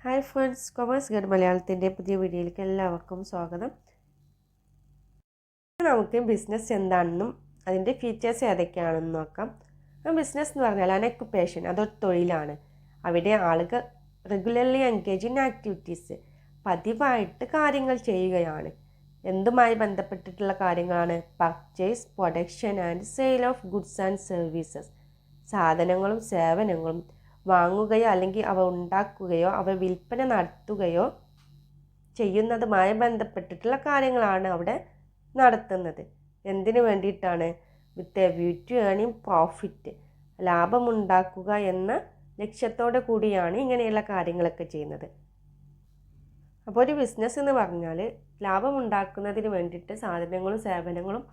Hi friends, commerce guide മലയാളത്തിൻ്റെ പുതിയ വീഡിയോയിലേക്ക് എല്ലാവർക്കും സ്വാഗതം. നമുക്ക് ബിസിനസ് എന്താണെന്നും അതിൻ്റെ ഫീച്ചേഴ്സ് ഏതൊക്കെയാണെന്ന് നോക്കാം. ബിസിനസ് എന്ന് പറഞ്ഞാൽ അനക്കുപ്പേഷൻ, അതൊരു തൊഴിലാണ്. അവിടെ ആളുകൾ റെഗുലർലി എൻഗേജ് ഇൻ ആക്ടിവിറ്റീസ്, പതിവായിട്ട് കാര്യങ്ങൾ ചെയ്യുകയാണ്. എന്തുമായി ബന്ധപ്പെട്ടിട്ടുള്ള കാര്യങ്ങളാണ്? Purchase, production and sale of goods and services. സാധനങ്ങളും സേവനങ്ങളും വാങ്ങുകയോ അല്ലെങ്കിൽ അവ ഉണ്ടാക്കുകയോ അവ വിൽപ്പന നടത്തുകയോ ചെയ്യുന്നതുമായി ബന്ധപ്പെട്ടിട്ടുള്ള കാര്യങ്ങളാണ് അവിടെ നടത്തുന്നത്. എന്തിനു വേണ്ടിയിട്ടാണ്? With a view to earning profit, ലാഭമുണ്ടാക്കുക എന്ന ലക്ഷ്യത്തോടെ കൂടിയാണ് ഇങ്ങനെയുള്ള കാര്യങ്ങളൊക്കെ ചെയ്യുന്നത്. അപ്പോൾ ഒരു ബിസിനസ് എന്ന് പറഞ്ഞാൽ ലാഭമുണ്ടാക്കുന്നതിന് വേണ്ടിയിട്ട് സാധനങ്ങളും സേവനങ്ങളും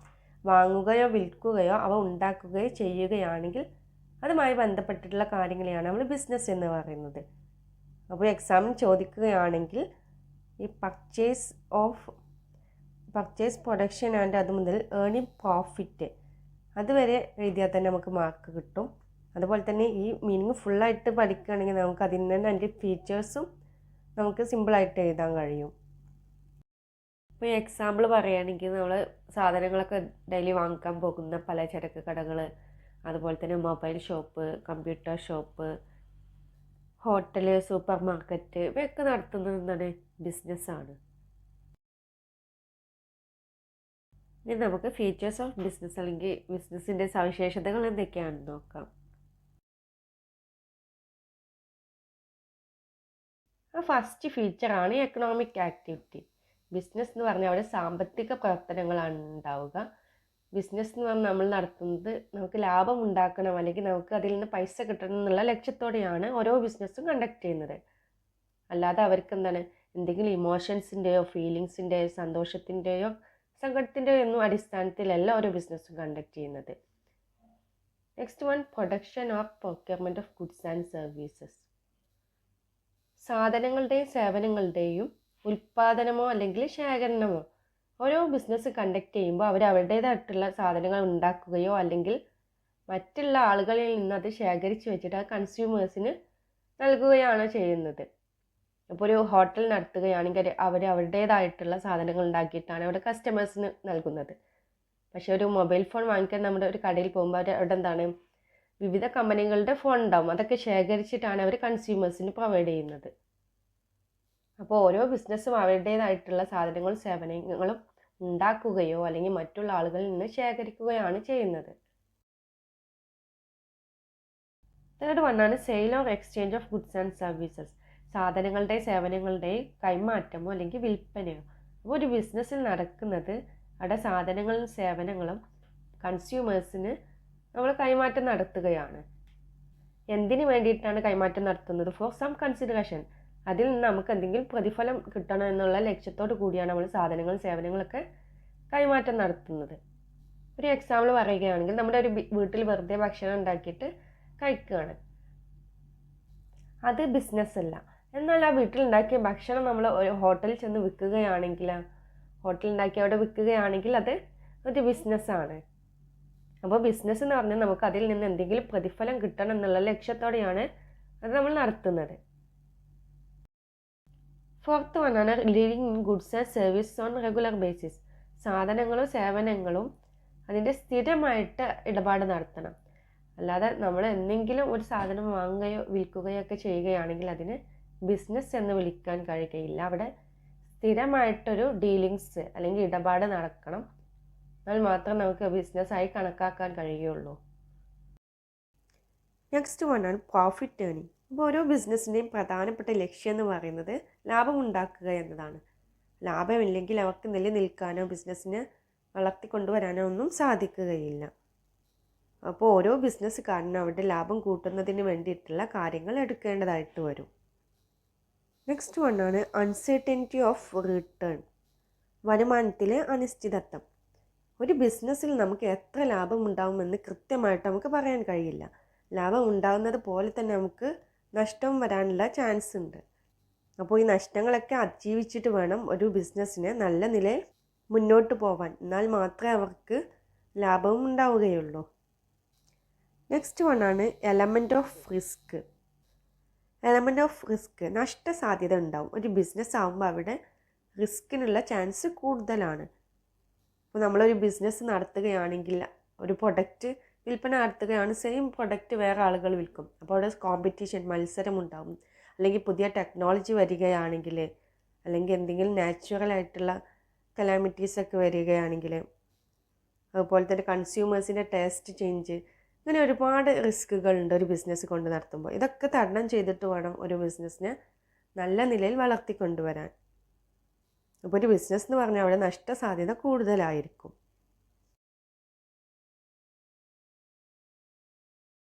വാങ്ങുകയോ വിൽക്കുകയോ അവ ഉണ്ടാക്കുകയോ ചെയ്യുകയാണെങ്കിൽ അതുമായി ബന്ധപ്പെട്ടിട്ടുള്ള കാര്യങ്ങളെയാണ് നമ്മൾ ബിസിനസ് എന്ന് പറയുന്നത്. അപ്പോൾ എക്സാമിന് ചോദിക്കുകയാണെങ്കിൽ ഈ പർച്ചേസ് പ്രൊഡക്ഷൻ ആൻഡ് അത് മുതൽ ഏണിംഗ് പ്രോഫിറ്റ് അതുവരെ എഴുതിയാൽ തന്നെ നമുക്ക് മാർക്ക് കിട്ടും. അതുപോലെ തന്നെ ഈ മീനിങ് ഫുള്ളായിട്ട് പഠിക്കുകയാണെങ്കിൽ നമുക്ക് അതിൽ തന്നെ അതിൻ്റെ ഫീച്ചേഴ്സും നമുക്ക് സിമ്പിളായിട്ട് എഴുതാൻ കഴിയും. ഇപ്പോൾ ഈ എക്സാമ്പിൾ പറയുകയാണെങ്കിൽ നമ്മൾ സാധനങ്ങളൊക്കെ ഡെയിലി വാങ്ങിക്കാൻ പോകുന്ന പലചരക്ക് കടകൾ, അതുപോലെ തന്നെ mobile shop, computer shop, hotel, super market ഇവയൊക്കെ നടത്തുന്നത് എന്താണ്? ബിസിനസ്സാണ്. ഇനി നമുക്ക് ഫീച്ചേഴ്സ് ഓഫ് ബിസിനസ് അല്ലെങ്കിൽ ബിസിനസ്സിൻ്റെ സവിശേഷതകൾ എന്തൊക്കെയാണെന്ന് നോക്കാം. ഫസ്റ്റ് ഫീച്ചറാണ് എക്കണോമിക് ആക്ടിവിറ്റി. ബിസിനസ് എന്ന് പറഞ്ഞാൽ അവിടെ സാമ്പത്തിക പ്രവർത്തനങ്ങളാണ് ഉണ്ടാവുക. ബിസിനസ് എന്ന് പറഞ്ഞാൽ നമ്മൾ നടത്തുന്നത് നമുക്ക് ലാഭം ഉണ്ടാക്കണം അല്ലെങ്കിൽ നമുക്ക് അതിൽ നിന്ന് പൈസ കിട്ടണം എന്നുള്ള ലക്ഷ്യത്തോടെയാണ് ഓരോ ബിസിനസ്സും കണ്ടക്ട് ചെയ്യുന്നത്. അല്ലാതെ അവർക്ക് എന്താണ് എന്തെങ്കിലും ഇമോഷൻസിൻ്റെയോ ഫീലിങ്സിൻ്റെയോ സന്തോഷത്തിൻ്റെയോ സങ്കടത്തിൻ്റെയോ ഒന്നും അടിസ്ഥാനത്തിലല്ല ഓരോ ബിസിനസ്സും കണ്ടക്ട് ചെയ്യുന്നത്. Next one, production or procurement of goods and services. സാധനങ്ങളുടെയും സേവനങ്ങളുടെയും ഉൽപ്പാദനമോ അല്ലെങ്കിൽ ശേഖരണമോ ഓരോ ബിസിനസ് കണ്ടക്ട് ചെയ്യുമ്പോൾ അവർ അവരുടേതായിട്ടുള്ള സാധനങ്ങൾ ഉണ്ടാക്കുകയോ അല്ലെങ്കിൽ മറ്റുള്ള ആളുകളിൽ നിന്ന് അത് ശേഖരിച്ച് വെച്ചിട്ട് അത് കൺസ്യൂമേഴ്സിന് നൽകുകയാണ് ചെയ്യുന്നത്. അപ്പോൾ ഒരു ഹോട്ടൽ നടത്തുകയാണെങ്കിൽ അവർ അവരുടേതായിട്ടുള്ള സാധനങ്ങൾ ഉണ്ടാക്കിയിട്ടാണ് അവിടെ കസ്റ്റമേഴ്സിന് നൽകുന്നത്. പക്ഷേ ഒരു മൊബൈൽ ഫോൺ വാങ്ങിക്കാൻ നമ്മുടെ ഒരു കടയിൽ പോകുമ്പോൾ അവിടെ എന്താണ് വിവിധ കമ്പനികളുടെ ഫോൺ ഉണ്ടാവും, അതൊക്കെ ശേഖരിച്ചിട്ടാണ് അവർ കൺസ്യൂമേഴ്സിന് പ്രൊവൈഡ് ചെയ്യുന്നത്. അപ്പോൾ ഓരോ ബിസിനസ്സും അവരുടേതായിട്ടുള്ള സാധനങ്ങളും സേവനങ്ങളും ഉണ്ടാക്കുകയോ അല്ലെങ്കിൽ മറ്റുള്ള ആളുകളിൽ നിന്ന് ശേഖരിക്കുകയാണ് ചെയ്യുന്നത്. തേർഡ് വണ്ണാണ് sale or exchange of goods and services. സാധനങ്ങളുടെയും സേവനങ്ങളുടെയും കൈമാറ്റമോ അല്ലെങ്കിൽ വിൽപ്പനയോ. അപ്പോൾ ഒരു ബിസിനസ്സിൽ നടക്കുന്നത് അവിടെ സാധനങ്ങളും സേവനങ്ങളും കൺസ്യൂമേഴ്സിന് നമ്മൾ കൈമാറ്റം നടത്തുകയാണ്. എന്തിനു വേണ്ടിയിട്ടാണ് കൈമാറ്റം നടത്തുന്നത്? ഫോർ സം കൺസിഡറേഷൻ, അതിൽ നിന്ന് നമുക്ക് എന്തെങ്കിലും പ്രതിഫലം കിട്ടണം എന്നുള്ള ലക്ഷ്യത്തോടു കൂടിയാണ് നമ്മൾ സാധനങ്ങളും സേവനങ്ങളൊക്കെ കൈമാറ്റം നടത്തുന്നത്. ഒരു എക്സാമ്പിൾ പറയുകയാണെങ്കിൽ നമ്മുടെ ഒരു വീട്ടിൽ വെറുതെ ഭക്ഷണം ഉണ്ടാക്കിയിട്ട് കഴിക്കുകയാണ്, അത് ബിസിനസ് അല്ല. എന്നാൽ ആ വീട്ടിലുണ്ടാക്കിയ ഭക്ഷണം നമ്മൾ ഒരു ഹോട്ടലിൽ ചെന്ന് വിൽക്കുകയാണെങ്കിൽ, ഹോട്ടലുണ്ടാക്കി അവിടെ വിൽക്കുകയാണെങ്കിൽ അത് ഒരു ബിസിനസ്സാണ്. അപ്പോൾ ബിസിനസ് എന്ന് പറഞ്ഞാൽ നമുക്ക് അതിൽ നിന്ന് എന്തെങ്കിലും പ്രതിഫലം കിട്ടണം എന്നുള്ള ലക്ഷ്യത്തോടെയാണ് അത് നമ്മൾ നടത്തുന്നത്. ഫോർത്ത് വണ്ണാണ് dealing in goods and services on regular basis. സാധനങ്ങളും സേവനങ്ങളും അതിൻ്റെ സ്ഥിരമായിട്ട് ഇടപാട് നടത്തണം. അല്ലാതെ നമ്മൾ എന്തെങ്കിലും ഒരു സാധനം വാങ്ങുകയോ വിൽക്കുകയോ ഒക്കെ ചെയ്യുകയാണെങ്കിൽ അതിന് ബിസിനസ് എന്ന് വിളിക്കാൻ കഴിയുകയില്ല. അവിടെ സ്ഥിരമായിട്ടൊരു ഡീലിങ്സ് അല്ലെങ്കിൽ ഇടപാട് നടക്കണം, എന്നാൽ മാത്രം നമുക്ക് ബിസിനസ്സായി കണക്കാക്കാൻ കഴിയുള്ളൂ. നെക്സ്റ്റ് വണ്ണാണ് പ്രോഫിറ്റ് ഏണിംഗ്. അപ്പോൾ ഓരോ ബിസിനസ്സിൻ്റെയും പ്രധാനപ്പെട്ട ലക്ഷ്യം എന്ന് പറയുന്നത് ലാഭമുണ്ടാക്കുക എന്നതാണ്. ലാഭമില്ലെങ്കിൽ അവർക്ക് നിലനിൽക്കാനോ ബിസിനസ്സിനെ വളർത്തിക്കൊണ്ടുവരാനോ ഒന്നും സാധിക്കുകയില്ല. അപ്പോൾ ഓരോ ബിസിനസ്സുകാരനും അവരുടെ ലാഭം കൂട്ടുന്നതിന് വേണ്ടിയിട്ടുള്ള കാര്യങ്ങൾ എടുക്കേണ്ടതായിട്ട് വരും. നെക്സ്റ്റ് വണ്ണാണ് അൺസർട്ടനിറ്റി ഓഫ് റിട്ടേൺ. വരുമാനത്തിലെ അനിശ്ചിതത്വം. ഒരു ബിസിനസ്സിൽ നമുക്ക് എത്ര ലാഭം ഉണ്ടാകുമെന്ന് കൃത്യമായിട്ട് നമുക്ക് പറയാൻ കഴിയില്ല. ലാഭം ഉണ്ടാകുന്നത് പോലെ തന്നെ നമുക്ക് നഷ്ടം വരാനുള്ള ചാൻസ് ഉണ്ട്. അപ്പോൾ ഈ നഷ്ടങ്ങളൊക്കെ അതിജീവിച്ചിട്ട് വേണം ഒരു ബിസിനസ്സിനെ നല്ല നിലയിൽ മുന്നോട്ട് പോകാൻ, എന്നാൽ മാത്രമേ അവർക്ക് ലാഭവും ഉണ്ടാവുകയുള്ളൂ. നെക്സ്റ്റ് വണ്ണാണ് element of risk. Element of risk, നഷ്ടസാധ്യത ഉണ്ടാവും. ഒരു ബിസിനസ് ആകുമ്പോൾ അവിടെ റിസ്കിനുള്ള ചാൻസ് കൂടുതലാണ്. ഇപ്പോൾ നമ്മളൊരു ബിസിനസ് നടത്തുകയാണെങ്കിൽ ഒരു പ്രൊഡക്റ്റ് വിൽപ്പന നടത്തുകയാണ്, സെയിം പ്രൊഡക്റ്റ് വേറെ ആളുകൾ വിൽക്കും. അപ്പോൾ അവിടെ കോമ്പറ്റീഷൻ, മത്സരം ഉണ്ടാവും. അല്ലെങ്കിൽ പുതിയ ടെക്നോളജി വരികയാണെങ്കിൽ, അല്ലെങ്കിൽ എന്തെങ്കിലും നാച്ചുറലായിട്ടുള്ള കലാമിറ്റീസൊക്കെ വരികയാണെങ്കിൽ, അതുപോലെ തന്നെ കൺസ്യൂമേഴ്സിൻ്റെ ടേസ്റ്റ് ചേഞ്ച്, ഇങ്ങനെ ഒരുപാട് റിസ്കുകളുണ്ട് ഒരു ബിസിനസ് കൊണ്ട് നടത്തുമ്പോൾ. ഇതൊക്കെ തരണം ചെയ്തിട്ട് വേണം ഒരു ബിസിനസ്സിനെ നല്ല നിലയിൽ വളർത്തിക്കൊണ്ടുവരാൻ. അപ്പോൾ ഒരു ബിസിനസ് എന്ന് പറഞ്ഞാൽ അവിടെ നഷ്ടസാധ്യത കൂടുതലായിരിക്കും.